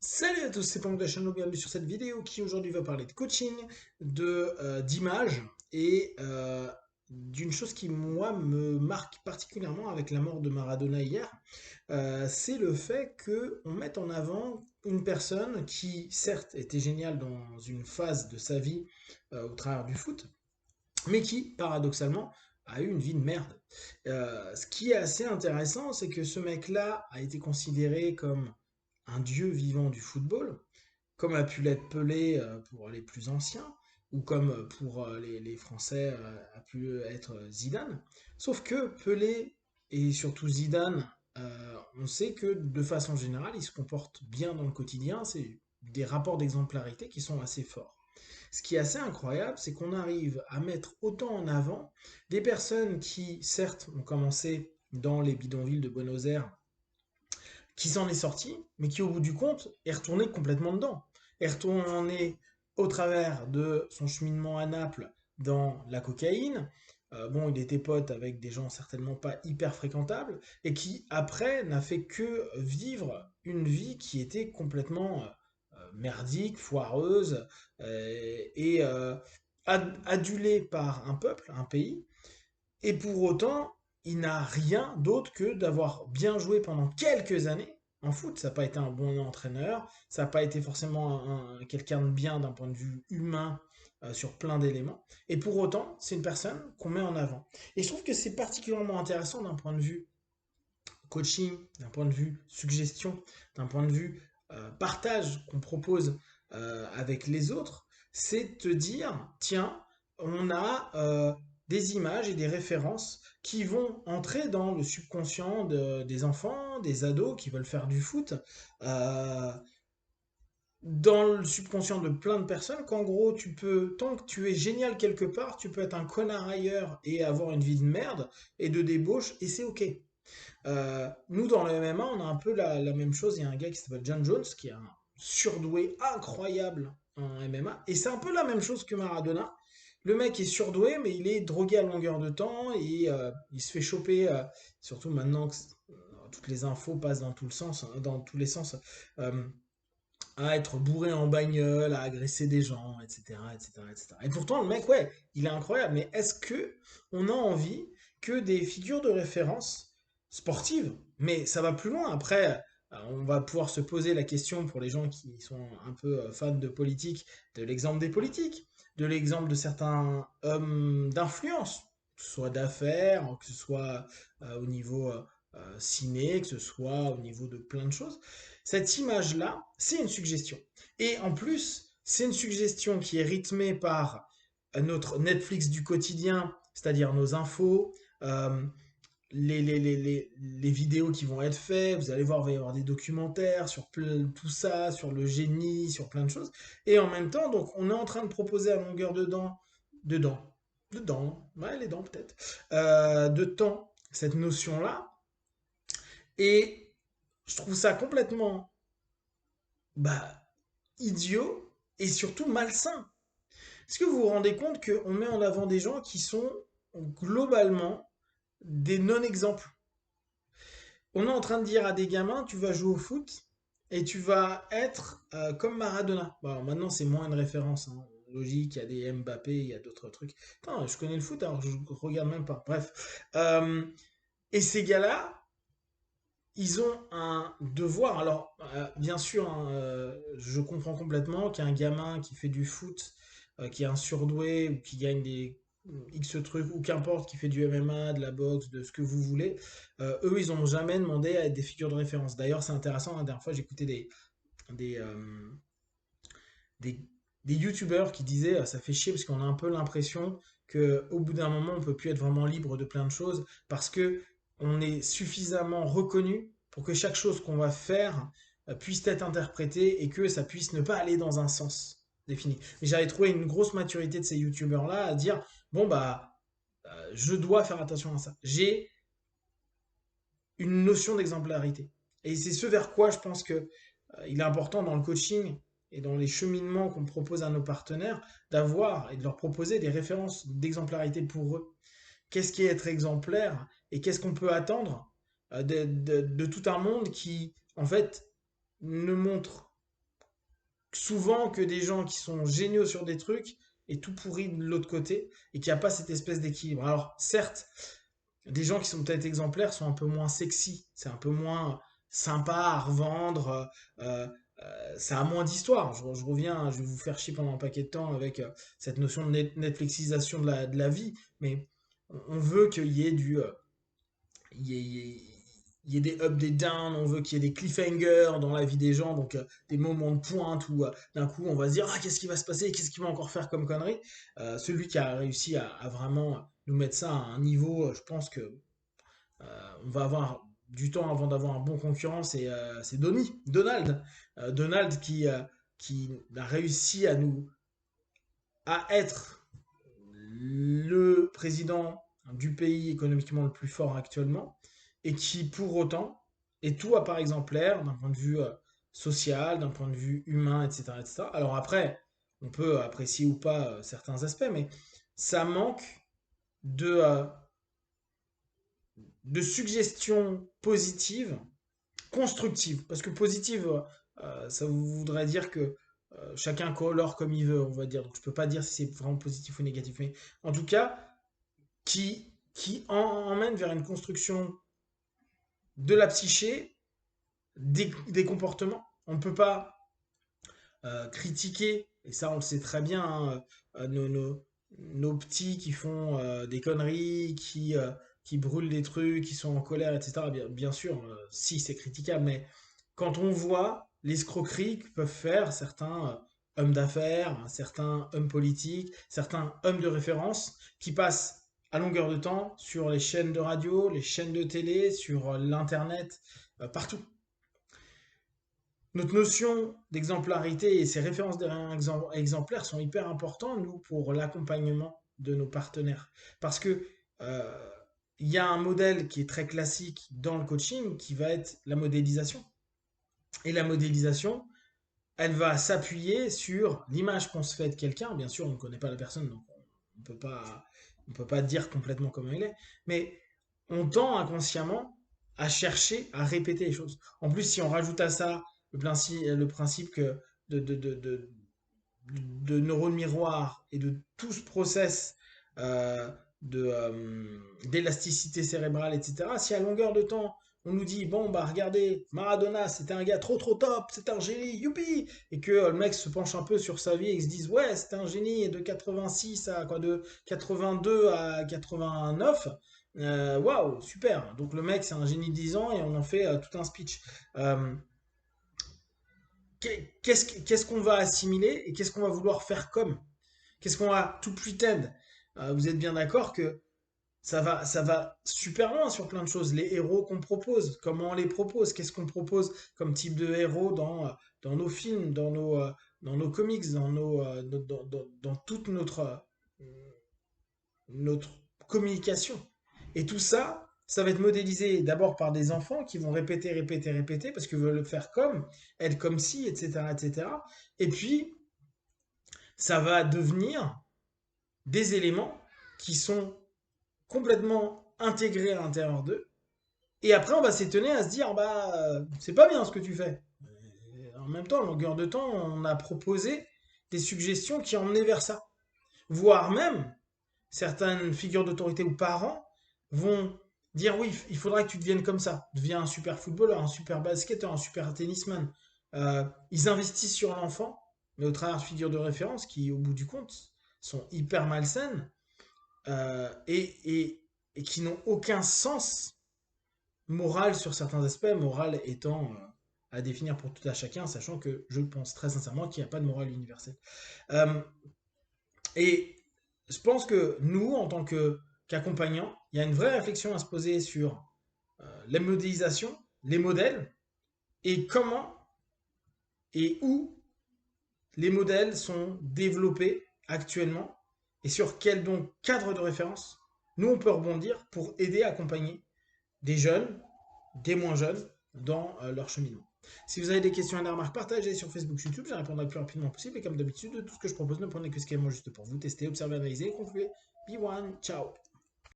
Salut à tous, c'est Pank de la chaîne, bienvenue sur cette vidéo qui aujourd'hui va parler de coaching, d'image et d'une chose qui moi me marque particulièrement avec la mort de Maradona hier, c'est le fait qu'on mette en avant une personne qui certes était géniale dans une phase de sa vie au travers du foot, mais qui paradoxalement a eu une vie de merde. Ce qui est assez intéressant, c'est que ce mec-là a été considéré comme un dieu vivant du football, comme a pu l'être Pelé pour les plus anciens, ou comme pour les Français a pu être Zidane. Sauf que Pelé et surtout Zidane, on sait que de façon générale, ils se comportent bien dans le quotidien, c'est des rapports d'exemplarité qui sont assez forts. Ce qui est assez incroyable, c'est qu'on arrive à mettre autant en avant des personnes qui, certes, ont commencé dans les bidonvilles de Buenos Aires, qui s'en est sorti, mais qui au bout du compte est retourné complètement dedans. Est retourné au travers de son cheminement à Naples dans la cocaïne. Bon, il était pote avec des gens certainement pas hyper fréquentables, et qui après n'a fait que vivre une vie qui était complètement merdique, foireuse, et adulée par un peuple, un pays, et pour autant, il n'a rien d'autre que d'avoir bien joué pendant quelques années en foot. Ça n'a pas été un bon entraîneur, ça n'a pas été forcément quelqu'un de bien d'un point de vue humain sur plein d'éléments. Et pour autant, c'est une personne qu'on met en avant. Et je trouve que c'est particulièrement intéressant d'un point de vue coaching, d'un point de vue suggestion, d'un point de vue partage qu'on propose avec les autres, c'est de te dire, tiens, on a des images et des références qui vont entrer dans le subconscient des enfants, des ados qui veulent faire du foot, euh, dans le subconscient de plein de personnes, qu'en gros, tu peux, tant que tu es génial quelque part, tu peux être un connard ailleurs et avoir une vie de merde et de débauche, et c'est ok. Nous, dans le MMA, on a un peu la même chose. Il y a un gars qui s'appelle John Jones, qui est un surdoué incroyable en MMA. Et c'est un peu la même chose que Maradona. Le mec est surdoué, mais il est drogué à longueur de temps et il se fait choper, surtout maintenant que toutes les infos passent dans tout le sens, hein, dans tous les sens, euh, à être bourré en bagnole, à agresser des gens, etc., etc., etc. Et pourtant, le mec, ouais, il est incroyable. Mais est-ce que on a envie que des figures de référence sportives, mais ça va plus loin. Après, on va pouvoir se poser la question pour les gens qui sont un peu fans de politique, de l'exemple des politiques, de l'exemple de certains hommes d'influence, que ce soit d'affaires, que ce soit au niveau ciné, que ce soit au niveau de plein de choses. Cette image-là, c'est une suggestion. Et en plus, c'est une suggestion qui est rythmée par notre Netflix du quotidien, c'est-à-dire nos infos, euh, les vidéos qui vont être faites. Vous allez voir, il va y avoir des documentaires sur tout ça, sur le génie, sur plein de choses. Et en même temps, donc, on est en train de proposer à longueur dedans, ouais, les dents peut-être, de temps, cette notion-là. Et je trouve ça complètement bah, idiot et surtout malsain. Est-ce que vous vous rendez compte qu'on met en avant des gens qui sont globalement des non-exemples? On est en train de dire à des gamins, tu vas jouer au foot et tu vas être comme Maradona. Bon, alors maintenant, c'est moins une référence, hein. Logique, il y a des Mbappé, il y a d'autres trucs. Putain, je connais le foot, alors je regarde même pas. Bref. Et ces gars-là, ils ont un devoir. Alors, bien sûr, hein, je comprends complètement qu'un gamin qui fait du foot, qui est un surdoué ou qui gagne des X trucs, ou qu'importe, qui fait du MMA, de la boxe, de ce que vous voulez, eux, ils n'ont jamais demandé à être des figures de référence. D'ailleurs, c'est intéressant, la dernière fois, j'écoutais des, euh, des, des youtubeurs qui disaient ça fait chier parce qu'on a un peu l'impression qu'au bout d'un moment, on peut plus être vraiment libre de plein de choses parce que on est suffisamment reconnu pour que chaque chose qu'on va faire puisse être interprétée et que ça puisse ne pas aller dans un sens défini. Mais j'avais trouvé une grosse maturité de ces youtubeurs-là à dire bon, bah, je dois faire attention à ça. J'ai une notion d'exemplarité. Et c'est ce vers quoi je pense que il est important dans le coaching et dans les cheminements qu'on propose à nos partenaires d'avoir et de leur proposer des références d'exemplarité pour eux. Qu'est-ce qui est être exemplaire et qu'est-ce qu'on peut attendre de tout un monde qui, en fait, ne montre. souvent que des gens qui sont géniaux sur des trucs et tout pourri de l'autre côté, et qu'il n'y a pas cette espèce d'équilibre. Alors, certes, des gens qui sont peut-être exemplaires sont un peu moins sexy, c'est un peu moins sympa à revendre, ça a moins d'histoire. Je reviens, je vais vous faire chier pendant un paquet de temps avec cette notion de Netflixisation de la vie, mais on veut qu'il y ait il y ait, il y ait des ups, des downs, on veut qu'il y ait des cliffhangers dans la vie des gens, donc des moments de pointe où d'un coup on va se dire ah qu'est-ce qui va se passer, qu'est-ce qu'il va encore faire comme connerie. Celui qui a réussi à vraiment nous mettre ça à un niveau, je pense que on va avoir du temps avant d'avoir un bon concurrent, c'est Donald. Donald qui a réussi à être le président du pays économiquement le plus fort actuellement, et qui pour autant est tout à part exemplaire d'un point de vue social, d'un point de vue humain, etc., etc. Alors après, on peut apprécier ou pas certains aspects, mais ça manque de, euh, de suggestions positives, constructives. Parce que positive, ça voudrait dire que chacun colore comme il veut, on va dire. Donc je peux pas dire si c'est vraiment positif ou négatif. Mais en tout cas, qui emmène vers une construction de la psyché, des comportements. On ne peut pas critiquer, et ça on le sait très bien, hein, nos petits qui font des conneries, qui brûlent des trucs, qui sont en colère, etc. Bien sûr, si c'est critiquable, mais quand on voit l'escroquerie que peuvent faire certains hommes d'affaires, certains hommes politiques, certains hommes de référence qui passent à longueur de temps sur les chaînes de radio, les chaînes de télé, sur l'internet, partout. Notre notion d'exemplarité et ces références exemplaires sont hyper importantes, nous, pour l'accompagnement de nos partenaires. Parce que euh, il y a un modèle qui est très classique dans le coaching qui va être la modélisation. Et la modélisation, elle va s'appuyer sur l'image qu'on se fait de quelqu'un. Bien sûr, on ne connaît pas la personne, donc on ne peut pas dire complètement comment elle est. Mais on tend inconsciemment à chercher à répéter les choses. En plus, si on rajoute à ça le principe que de, de, de, de, de neurones miroirs et de tout ce process euh, d'élasticité cérébrale, etc., si à longueur de temps, on nous dit, bon, bah regardez, Maradona, c'était un gars trop top, c'est un génie, youpi, et que le mec se penche un peu sur sa vie et se dise, ouais, c'était un génie de 86 à quoi, de 82 à 89, waouh, super. Donc le mec, c'est un génie de 10 ans et on en fait tout un speech. Euh, qu'est-ce qu'on va assimiler et qu'est-ce qu'on va vouloir faire comme? Qu'est-ce qu'on va tout pretend? Vous êtes bien d'accord que ça va super loin sur plein de choses. Les héros qu'on propose, comment on les propose, qu'est-ce qu'on propose comme type de héros dans nos films, dans nos comics, dans toute notre communication. Et tout ça, ça va être modélisé d'abord par des enfants qui vont répéter, répéter, répéter parce qu'ils veulent le faire comme, être comme si, etc., etc. Et cetera. Et puis, ça va devenir des éléments qui sont complètement intégrés à l'intérieur d'eux. Et après, on va s'étonner à se dire, bah, c'est pas bien ce que tu fais. En même temps, à longueur de temps, on a proposé des suggestions qui emmenaient vers ça. Voire même, certaines figures d'autorité ou parents vont dire oui, il faudra que tu deviennes comme ça. Deviens un super footballeur, un super basketteur, un super tennisman. Ils investissent sur l'enfant, mais au travers de figures de référence qui, au bout du compte, sont hyper malsaines et qui n'ont aucun sens moral sur certains aspects, moral étant à définir pour tout à chacun, sachant que je pense très sincèrement qu'il n'y a pas de morale universelle. Euh, et je pense que nous, en tant qu'accompagnants, il y a une vraie réflexion à se poser sur les modélisations, les modèles, et comment et où les modèles sont développés actuellement, et sur quel donc cadre de référence nous on peut rebondir pour aider à accompagner des jeunes, des moins jeunes dans leur cheminement. Si vous avez des questions et des remarques, partagez sur Facebook, YouTube, je répondrai le plus rapidement possible. Et comme d'habitude, tout ce que je propose, ne prenez que ce qui est moi juste pour vous tester, observer, analyser, conclure. Be one, ciao.